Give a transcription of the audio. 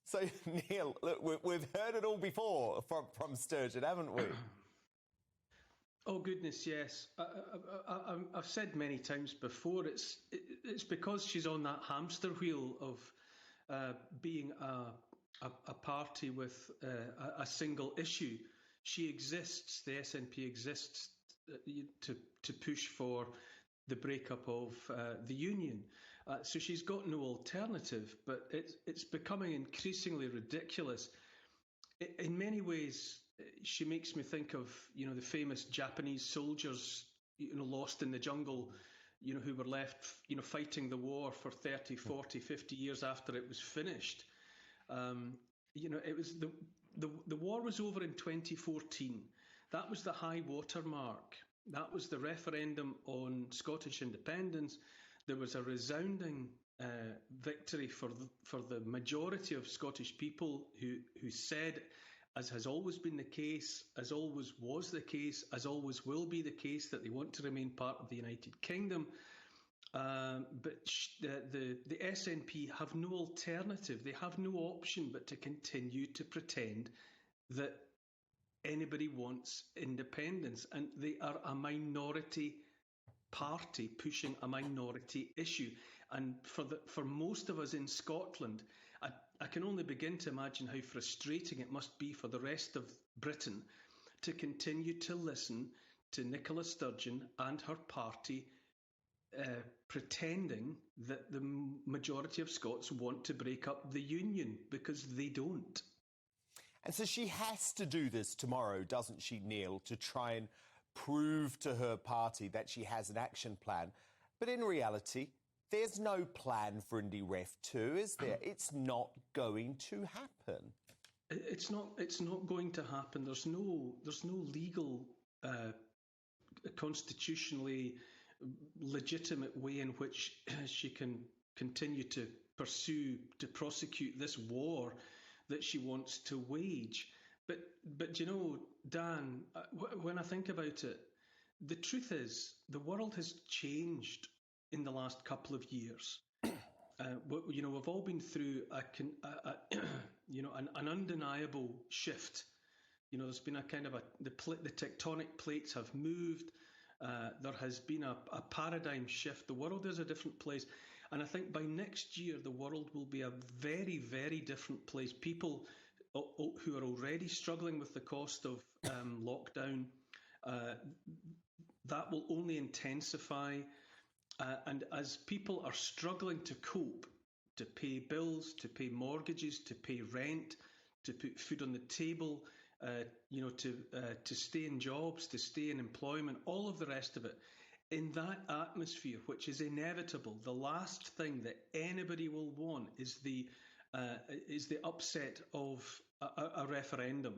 So, Neil, look, we've heard it all before from Sturgeon, haven't we? Oh goodness, yes. I've said many times before. It's because she's on that hamster wheel of being a party with a single issue. She exists. The SNP exists to push for the breakup of the union. So she's got no alternative. But it's becoming increasingly ridiculous. In many ways, she makes me think of, the famous Japanese soldiers, lost in the jungle, who were left, fighting the war for 30, 40, 50 years after it was finished. It was the war was over in 2014. That was the high water mark. That was the referendum on Scottish independence. There was a resounding victory for the majority of Scottish people who said, as has always been the case, as always was the case, as always will be the case, that they want to remain part of the United Kingdom. But the SNP have no alternative. They have no option but to continue to pretend that anybody wants independence. And they are a minority party pushing a minority issue. And for most of us in Scotland, I can only begin to imagine how frustrating it must be for the rest of Britain to continue to listen to Nicola Sturgeon and her party pretending that the majority of Scots want to break up the union, because they don't. And so she has to do this tomorrow, doesn't she, Neil, to try and prove to her party that she has an action plan. But in reality, there's no plan for Indy Ref 2, is there? It's not going to happen. It's not going to happen. There's no legal, constitutionally legitimate way in which she can continue to prosecute this war that she wants to wage. But Dan, when I think about it, the truth is the world has changed in the last couple of years. We've all been through an undeniable shift. There's been a kind of the tectonic plates have moved. There has been a paradigm shift. The world is a different place. And I think by next year, the world will be a very, very different place. People who are already struggling with the cost of lockdown, that will only intensify. And as people are struggling to cope, to pay bills, to pay mortgages, to pay rent, to put food on the table, to stay in jobs, to stay in employment, all of the rest of it, in that atmosphere, which is inevitable, the last thing that anybody will want is the upset of a referendum.